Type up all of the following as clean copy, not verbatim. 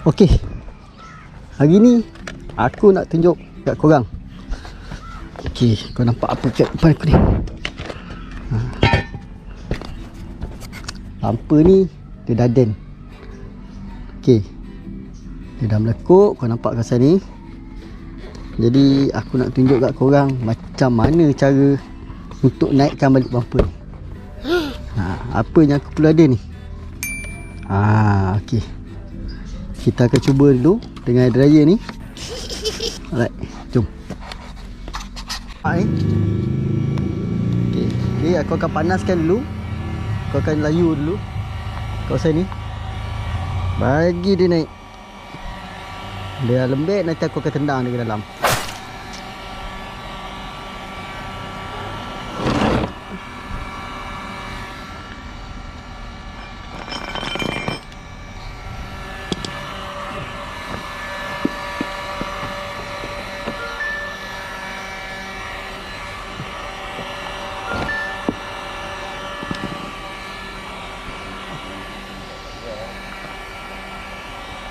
Okey, hari ni aku nak tunjuk kat korang. Okey, kau nampak apa kat depan aku ni? Lampa ni dia daden. Okey, dia dah melekuk. Kau nampak kawasan ni. Jadi aku nak tunjuk kat korang macam mana cara untuk naikkan balik bumper ni. Apa yang aku perlu ada ni? Okey, kita akan cuba dulu dengan air dryer ni. Alright, jom. Okey, jadi aku akan panaskan dulu. Aku akan layu dulu kawasan ni. Bagi dia naik. Dia lembek, nanti aku akan tendang dia ke dalam.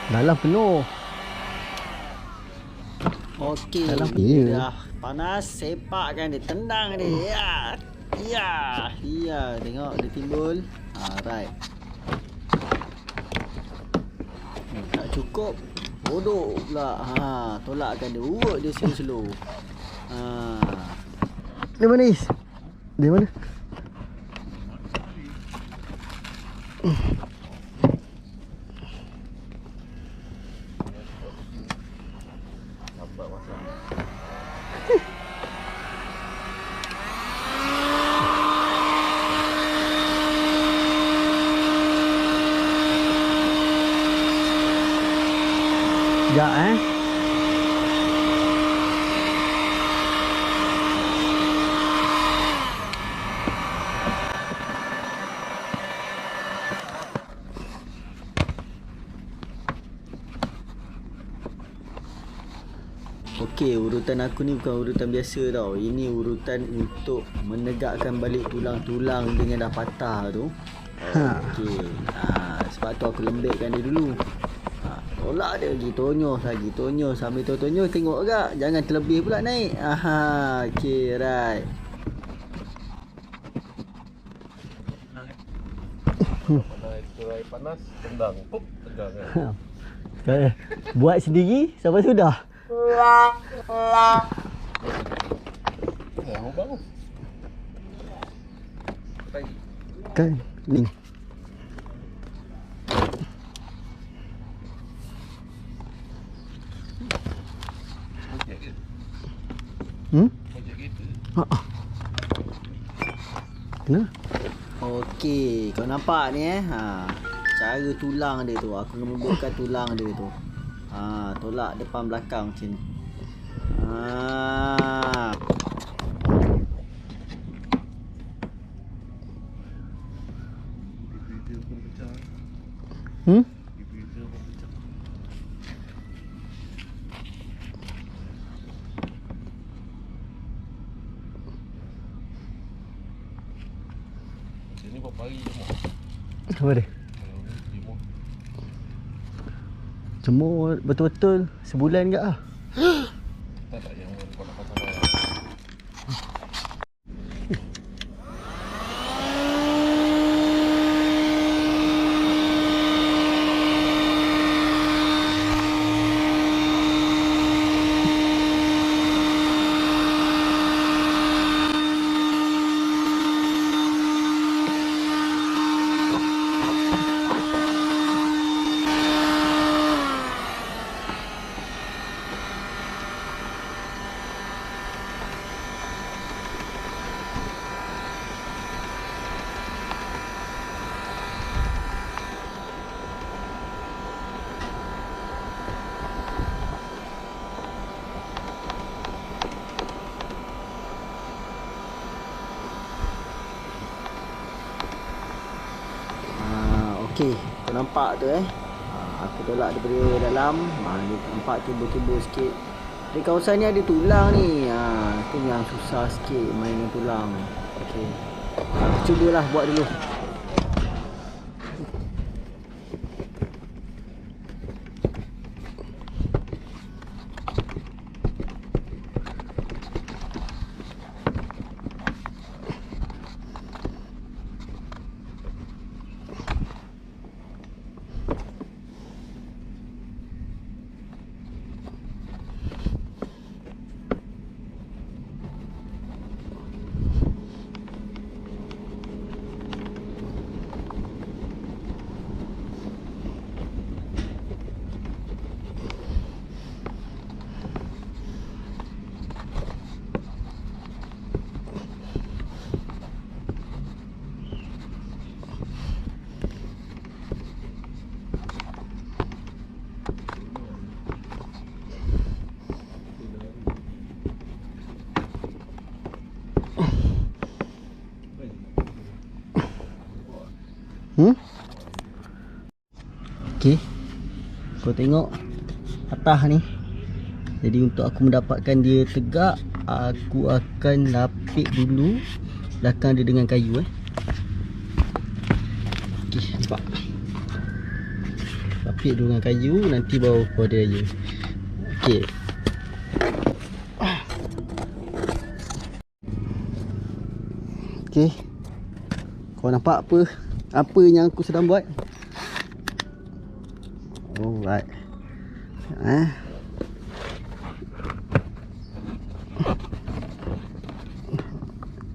Dalam penuh. Okey, dah panas, sepakkan dia, tendang dia. Ya, tengok dia timbul. Right. Tak cukup, bodoh pula. Tolakkan dia, urut dia slow-slow. Dia mana Is? Dia mana? Sekejap Okey, urutan aku ni bukan urutan biasa tau. Ini urutan untuk menegakkan balik tulang-tulang dengan dah patah tu. Okey. Sebab tu aku lembekkan dia dulu. Tolak dia lagi, tonyos sambil tonyos tengok agak, jangan terlebih pula naik. Okey, right. Air panas, tendang, pop, tegang. Buat sendiri sampai sudah. Mau bangun. Kan ni. Kenapa? Okey, kau nampak ni cara tulang dia tu. Aku lembutkan tulang dia tu. Tolak depan belakang macam ni. Ini berapa hari jemur? Apa dia? Jemur betul-betul sebulan ke Tak yang kau nak pasang air. Okey, kau nampak tu aku tolak daripada dalam. Dia nampak timbul-timbul sikit. Di kawasan ni ada tulang ni. Tu yang susah sikit main dengan tulang. Okey. Aku cubalah buat dulu. Okey. Kau tengok atas ni. Jadi untuk aku mendapatkan dia tegak, aku akan lapik dulu belakang dia dengan kayu Okey, nampak. Lapik dulu dengan kayu, nanti baru kau ada aja. Okey. Okey. Kau nampak apa? Apa yang aku sedang buat? Alright.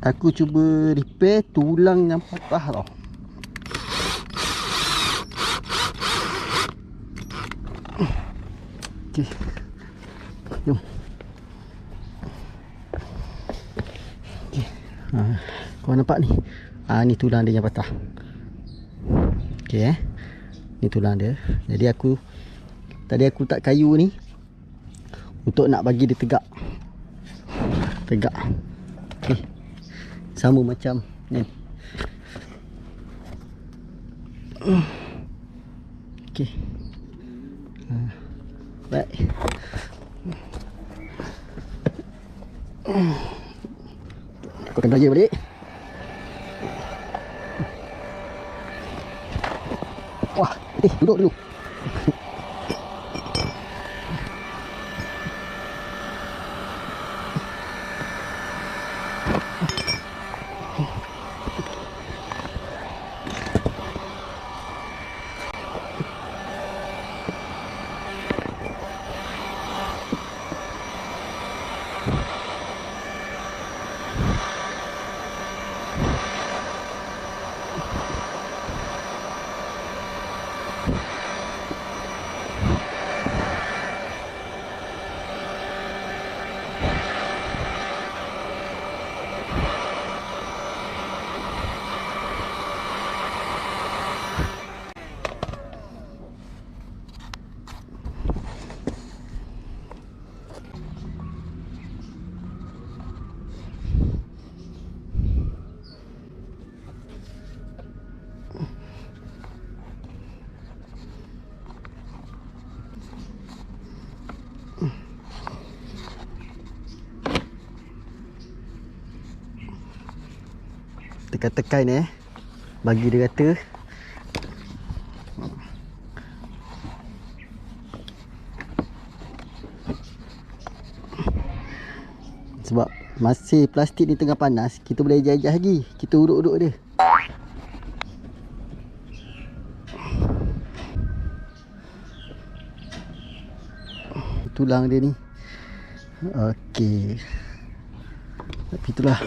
Aku cuba repair tulang yang patah tau. Okey. Jom. Okey. Kau nampak ni? Ni tulang dia yang patah. Okey Ni tulang dia. Jadi tadi aku letak kayu ni untuk nak bagi dia tegak. Okey. Sama macam ni. Okey. Baik. Aku akan belajar balik. Wah, duduk dulu. Tekan-tekan bagi dia rata. Sebab masih plastik ni tengah panas, kita boleh jajah lagi. Kita urut-urut dia. Tulang dia ni. Okey. Tapi itulah,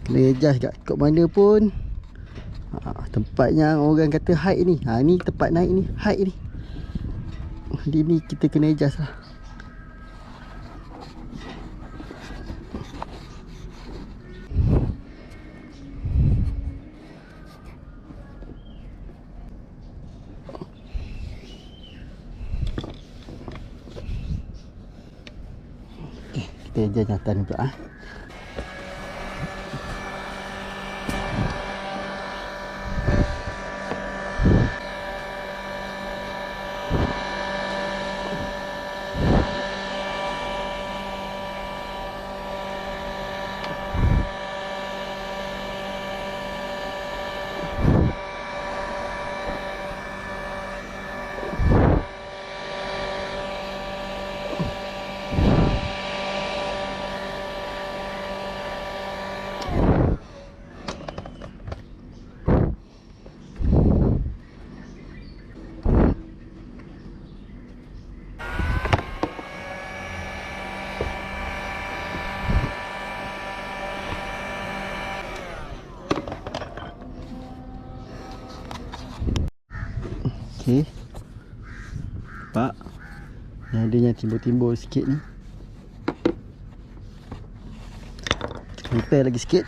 kena adjust kat mana pun. Tempat yang orang kata height ni, ni tempat naik ni, height ni. Jadi ni kita kena adjust lah. Okay, kita adjust jantan pula. Okey. Nampak? Yang ada yang timbul-timbul sikit ni. Repair lagi sikit.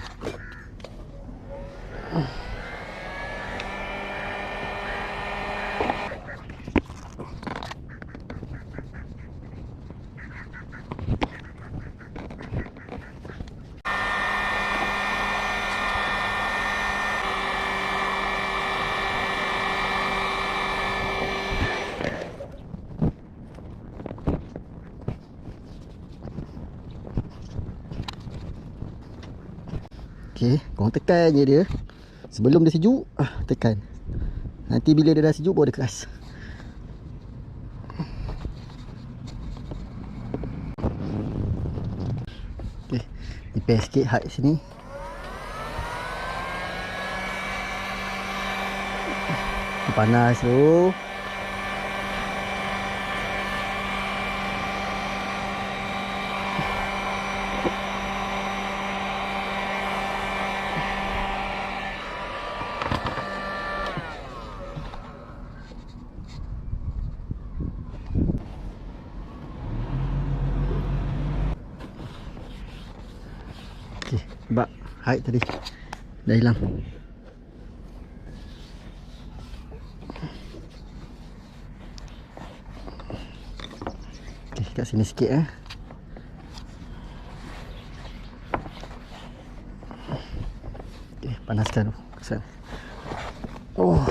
Okey, korang tekan je dia. Sebelum dia sejuk, tekan. Nanti bila dia dah sejuk baru dia keras. Okey, repair sikit height sini. Panas tu. Okey, sebab height tadi dah hilang. Okey, kat sini sikit Okey, panaskan tu. Kesan. Oh.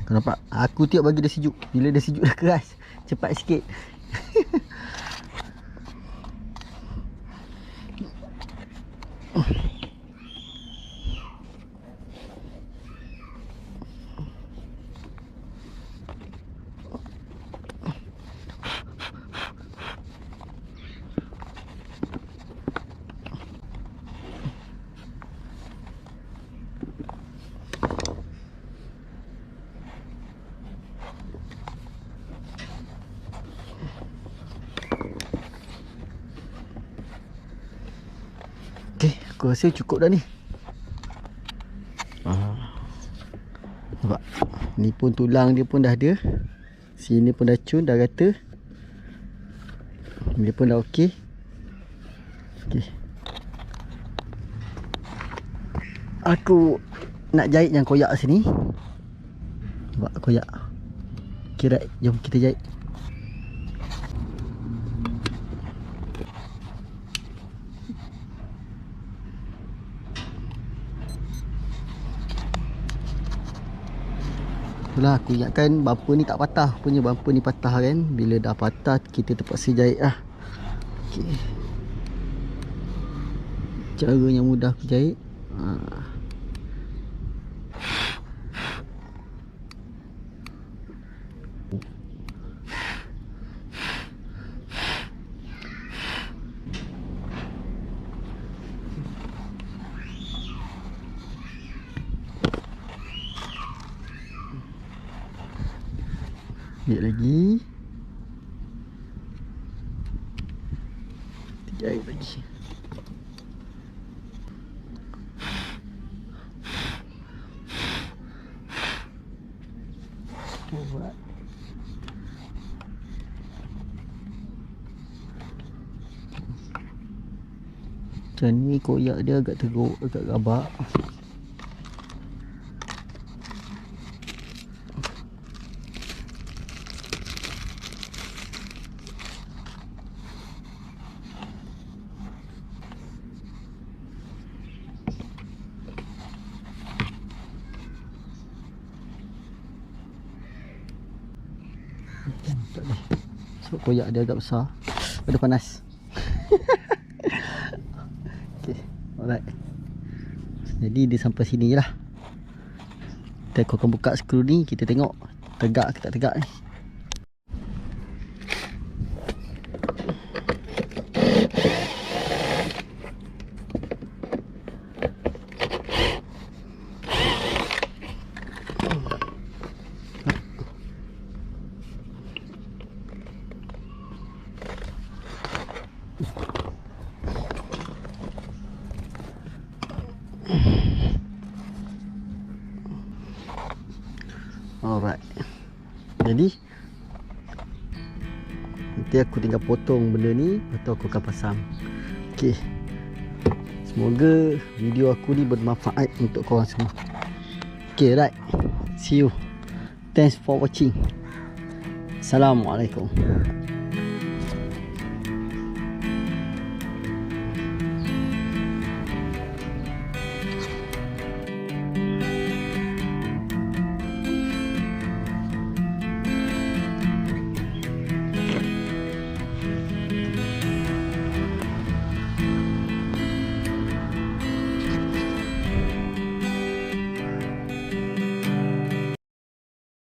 Kau nampak? Aku tiap bagi dia sejuk. Bila dia sejuk dah keras. Cepat sikit. Okey, aku rasa cukup dah ni. Nampak? Ni pun tulang dia pun dah ada. Sini pun dah cun, dah rata. Dia pun dah okey. Okey. Aku nak jahit yang koyak sini. Nampak koyak. Kira, jom kita jahit. Itulah aku ingatkan bumper ni tak patah. Punya bumper ni patah kan. Bila dah patah kita terpaksa jahit lah. Okey. Caranya mudah aku jahit. Jahit lagi. Jahit lagi. Buat. Macam ni koyak dia agak teruk, agak rabak. Tak boleh. So koyak dia agak besar. Ada panas. Okay, alright. Jadi dia sampai sini je lah. Kita akan buka skru ni. Kita tengok tegak ke tak tegak ni. Alright. Jadi nanti aku tinggal potong benda ni, lepas tu aku akan pasang. Okay. Semoga video aku ni bermanfaat untuk korang semua. Okay, right. See you. Thanks for watching. Assalamualaikum.